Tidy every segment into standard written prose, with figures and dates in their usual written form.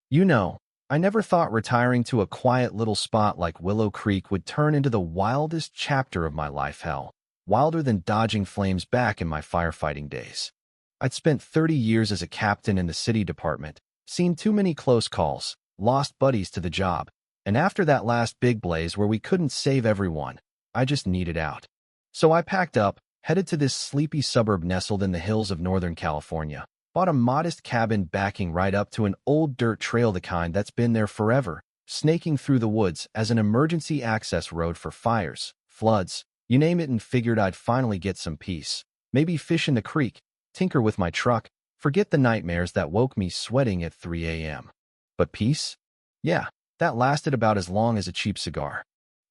You know, I never thought retiring to a quiet little spot like Willow Creek would turn into the wildest chapter of my life hell, wilder than dodging flames back in my firefighting days. I'd spent 30 years as a captain in the city department, seen too many close calls, lost buddies to the job, and after that last big blaze where we couldn't save everyone, I just needed out. So I packed up, headed to this sleepy suburb nestled in the hills of Northern California, bought a modest cabin backing right up to an old dirt trail, the kind that's been there forever, snaking through the woods as an emergency access road for fires, floods, you name it, and figured I'd finally get some peace. Maybe fish in the creek, tinker with my truck, forget the nightmares that woke me sweating at 3 a.m. But peace? Yeah, that lasted about as long as a cheap cigar.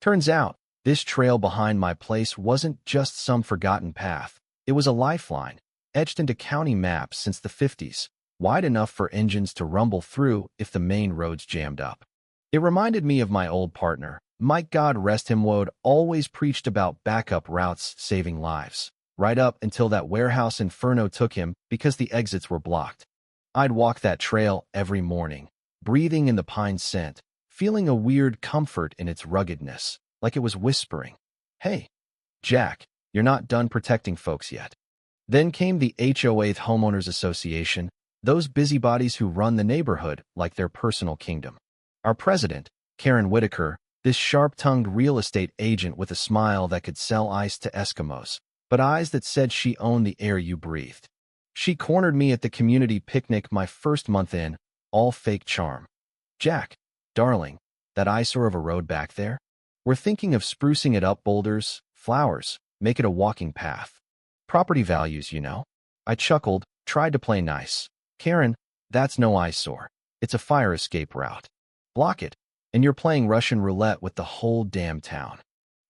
Turns out, this trail behind my place wasn't just some forgotten path. It was a lifeline, etched into county maps since the 50s, wide enough for engines to rumble through if the main roads jammed up. It reminded me of my old partner, Mike, God rest him, would always preached about backup routes saving lives, right up until that warehouse inferno took him because the exits were blocked. I'd walk that trail every morning, breathing in the pine scent, feeling a weird comfort in its ruggedness, like it was whispering, "Hey, Jack, you're not done protecting folks yet." Then came the HOA, the Homeowners Association, those busybodies who run the neighborhood like their personal kingdom. Our president, Karen Whitaker, this sharp-tongued real estate agent with a smile that could sell ice to Eskimos, but eyes that said she owned the air you breathed. She cornered me at the community picnic my first month in, all fake charm. "Jack, darling, that eyesore of a road back there? We're thinking of sprucing it up, boulders, flowers, make it a walking path. Property values, you know." I chuckled, tried to play nice. "Karen, that's no eyesore. It's a fire escape route. Block it, and you're playing Russian roulette with the whole damn town."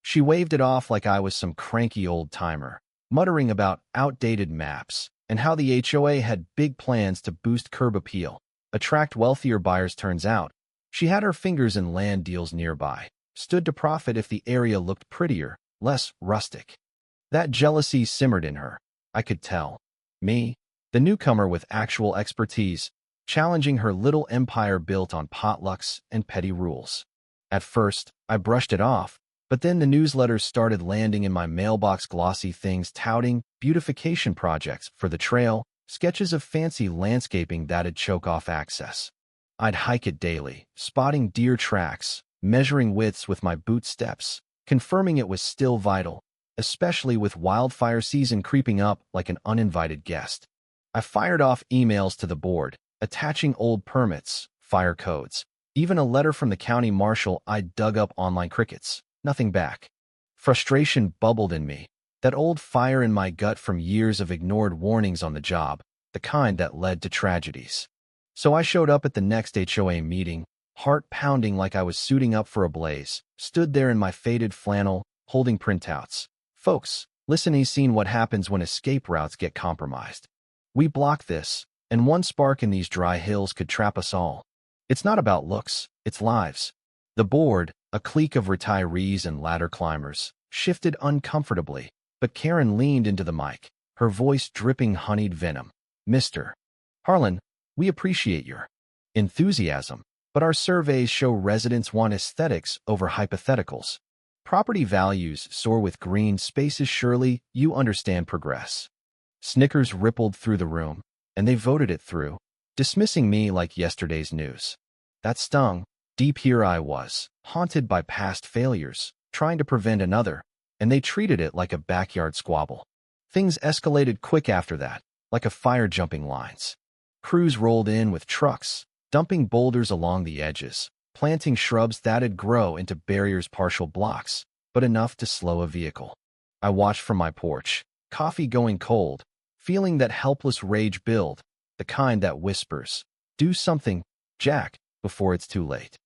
She waved it off like I was some cranky old-timer, muttering about outdated maps and how the HOA had big plans to boost curb appeal, attract wealthier buyers. Turns out, she had her fingers in land deals nearby, stood to profit if the area looked prettier, less rustic. That jealousy simmered in her, I could tell. Me, the newcomer with actual expertise, challenging her little empire built on potlucks and petty rules. At first, I brushed it off, but then the newsletters started landing in my mailbox, glossy things touting beautification projects for the trail, sketches of fancy landscaping that'd choke off access. I'd hike it daily, spotting deer tracks, measuring widths with my boot steps, confirming it was still vital, especially with wildfire season creeping up like an uninvited guest. I fired off emails to the board, attaching old permits, fire codes, even a letter from the county marshal I'd dug up online. Crickets, nothing back. Frustration bubbled in me, that old fire in my gut from years of ignored warnings on the job, the kind that led to tragedies. So I showed up at the next HOA meeting, heart pounding like I was suiting up for a blaze, stood there in my faded flannel, holding printouts. "Folks, listen, he's seen what happens when escape routes get compromised. We block this, and one spark in these dry hills could trap us all. It's not about looks, it's lives." The board, a clique of retirees and ladder climbers, shifted uncomfortably, but Karen leaned into the mic, her voice dripping honeyed venom. "Mr. Harlan, we appreciate your enthusiasm, but our surveys show residents want aesthetics over hypotheticals. Property values soar with green spaces. Surely you understand progress." Snickers rippled through the room, and they voted it through, dismissing me like yesterday's news. That stung. Deep here I was, haunted by past failures, trying to prevent another, and they treated it like a backyard squabble. Things escalated quick after that, like a fire jumping lines. Crews rolled in with trucks, dumping boulders along the edges, planting shrubs that'd grow into barriers, partial blocks, but enough to slow a vehicle. I watched from my porch, coffee going cold, feeling that helpless rage build, the kind that whispers, "Do something, Jack, before it's too late."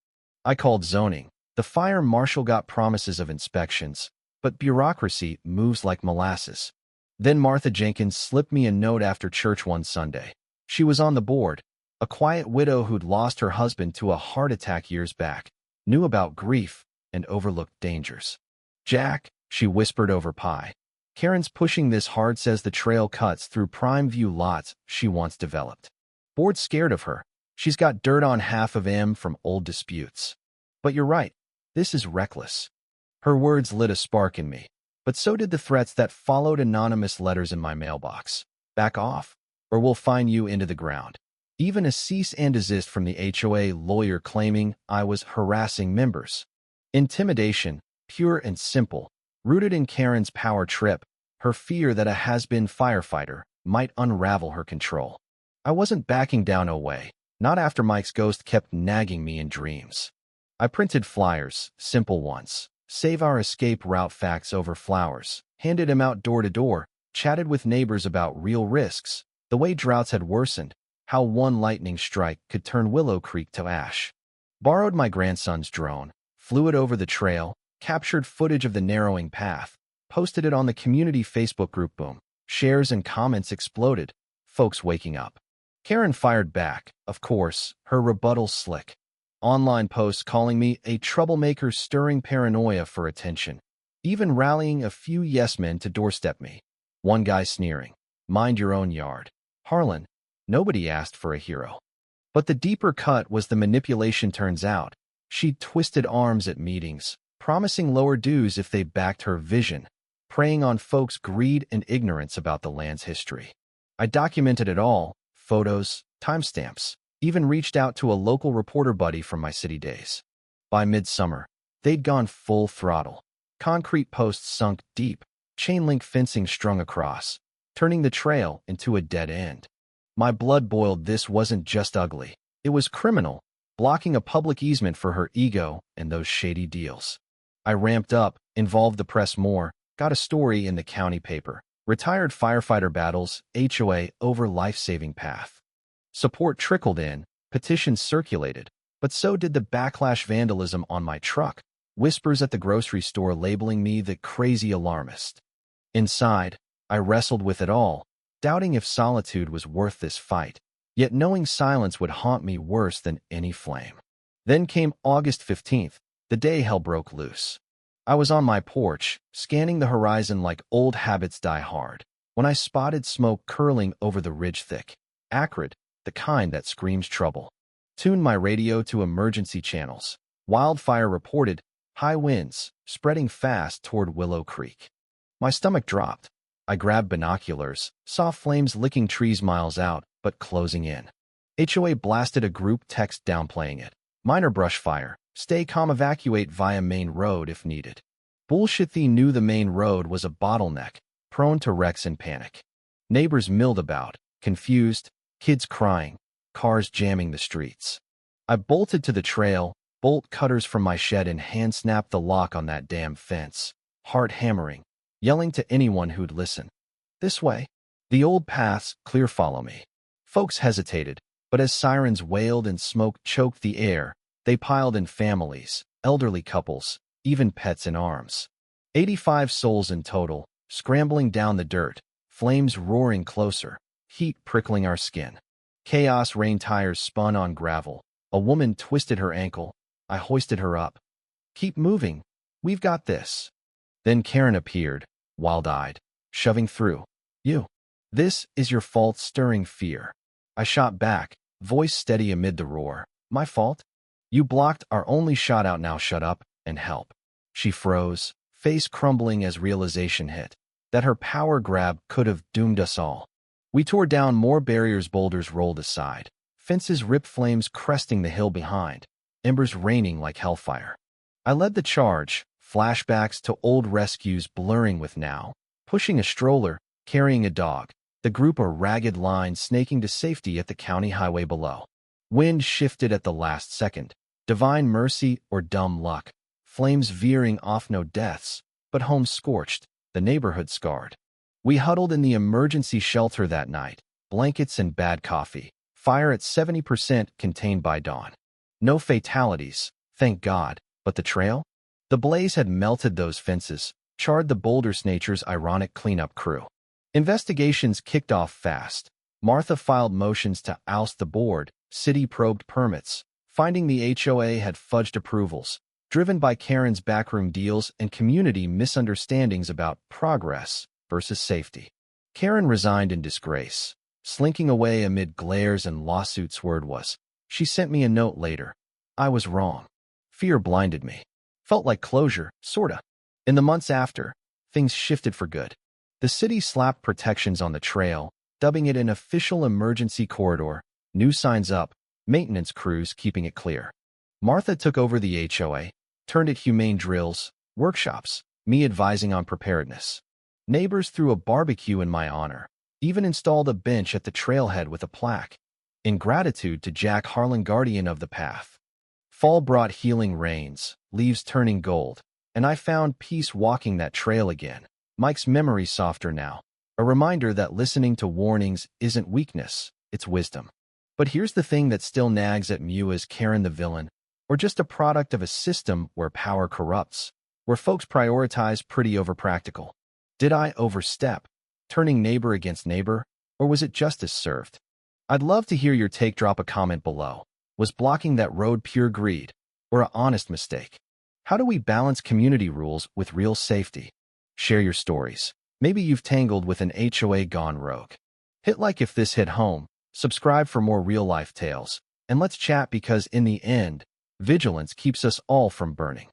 I called zoning. The fire marshal got promises of inspections, but bureaucracy moves like molasses. Then Martha Jenkins slipped me a note after church one Sunday. She was on the board, a quiet widow who'd lost her husband to a heart attack years back, knew about grief and overlooked dangers. "Jack," she whispered over pie, "Karen's pushing this hard, says the trail cuts through prime view lots she once developed. Board's scared of her. She's got dirt on half of him from old disputes. But you're right, this is reckless. Her words lit a spark in me, but so did the threats that followed anonymous letters in my mailbox. Back off, or we'll fine you into the ground. Even a cease and desist from the HOA lawyer claiming I was harassing members. Intimidation, pure and simple, rooted in Karen's power trip, her fear that a has-been firefighter might unravel her control. I wasn't backing down away, not after Mike's ghost kept nagging me in dreams. I printed flyers, simple ones, save our escape route facts over flowers, handed him out door to door, chatted with neighbors about real risks, the way droughts had worsened, how one lightning strike could turn Willow Creek to ash. Borrowed my grandson's drone, flew it over the trail, captured footage of the narrowing path, posted it on the community Facebook group. Boom. Shares and comments exploded, folks waking up. Karen fired back, of course, her rebuttal slick. Online posts calling me a troublemaker stirring paranoia for attention, even rallying a few yes-men to doorstep me. One guy sneering, "Mind your own yard. Harlan, nobody asked for a hero." But the deeper cut was the manipulation. Turns out, she'd twisted arms at meetings, promising lower dues if they backed her vision, preying on folks' greed and ignorance about the land's history. I documented it all, photos, timestamps, even reached out to a local reporter buddy from my city days. By midsummer, they'd gone full throttle. Concrete posts sunk deep, chain-link fencing strung across, turning the trail into a dead end. My blood boiled. This wasn't just ugly. It was criminal, blocking a public easement for her ego and those shady deals. I ramped up, involved the press more, got a story in the county paper. Retired firefighter battles, HOA over life-saving path. Support trickled in, petitions circulated, but so did the backlash. Vandalism on my truck, whispers at the grocery store labeling me the crazy alarmist. Inside, I wrestled with it all, doubting if solitude was worth this fight, yet knowing silence would haunt me worse than any flame. Then came August 15th, the day hell broke loose. I was on my porch, scanning the horizon like old habits die hard, when I spotted smoke curling over the ridge, thick, acrid, the kind that screams trouble. Tuned my radio to emergency channels. Wildfire reported, high winds, spreading fast toward Willow Creek. My stomach dropped. I grabbed binoculars, saw flames licking trees miles out, but closing in. HOA blasted a group text downplaying it. Minor brush fire. Stay calm, evacuate via main road if needed. Bullshit. They knew the main road was a bottleneck, prone to wrecks and panic. Neighbors milled about, confused, kids crying, cars jamming the streets. I bolted to the trail, bolt cutters from my shed and hand-snapped the lock on that damn fence, heart hammering, yelling to anyone who'd listen. This way. The old paths, clear, follow me. Folks hesitated, but as sirens wailed and smoke choked the air, they piled in families, elderly couples, even pets in arms. 85 souls in total, scrambling down the dirt, flames roaring closer, heat prickling our skin. Chaos. Rain tires spun on gravel. A woman twisted her ankle. I hoisted her up. Keep moving. We've got this. Then Karen appeared, wild-eyed, shoving through. You. This is your fault, stirring fear. I shot back, voice steady amid the roar. My fault? You blocked our only shot out. Now shut up and help. She froze, face crumbling as realization hit, that her power grab could have doomed us all. We tore down more barriers, boulders rolled aside, fences ripped, flames cresting the hill behind, embers raining like hellfire. I led the charge, flashbacks to old rescues blurring with now, pushing a stroller, carrying a dog, the group a ragged line snaking to safety at the county highway below. Wind shifted at the last second, divine mercy or dumb luck, flames veering off. No deaths, but homes scorched, the neighborhood scarred. We huddled in the emergency shelter that night, blankets and bad coffee, fire at 70% contained by dawn. No fatalities, thank God, but the trail? The blaze had melted those fences, charred the boulders. Nature's ironic cleanup crew. Investigations kicked off fast. Martha filed motions to oust the board, city probed permits, finding the HOA had fudged approvals, driven by Karen's backroom deals and community misunderstandings about progress versus safety. Karen resigned in disgrace, slinking away amid glares and lawsuits. Word was, She sent me a note later. I was wrong. Fear blinded me. Felt like closure, sorta. In the months after, things shifted for good. The city slapped protections on the trail, dubbing it an official emergency corridor, new signs up, maintenance crews keeping it clear. Martha took over the HOA, turned it humane drills, workshops, me advising on preparedness. Neighbors threw a barbecue in my honor, even installed a bench at the trailhead with a plaque, in gratitude to Jack Harlan, guardian of the path. Fall brought healing rains, leaves turning gold, and I found peace walking that trail again. Mike's memory softer now, a reminder that listening to warnings isn't weakness, it's wisdom. But here's the thing that still nags at me: is Karen the villain, or just a product of a system where power corrupts, where folks prioritize pretty over practical? Did I overstep, turning neighbor against neighbor, or was it justice served? I'd love to hear your take. Drop a comment below. Was blocking that road pure greed, or an honest mistake? How do we balance community rules with real safety? Share your stories. Maybe you've tangled with an HOA gone rogue. Hit like if this hit home, subscribe for more real-life tales, and let's chat, because in the end, vigilance keeps us all from burning.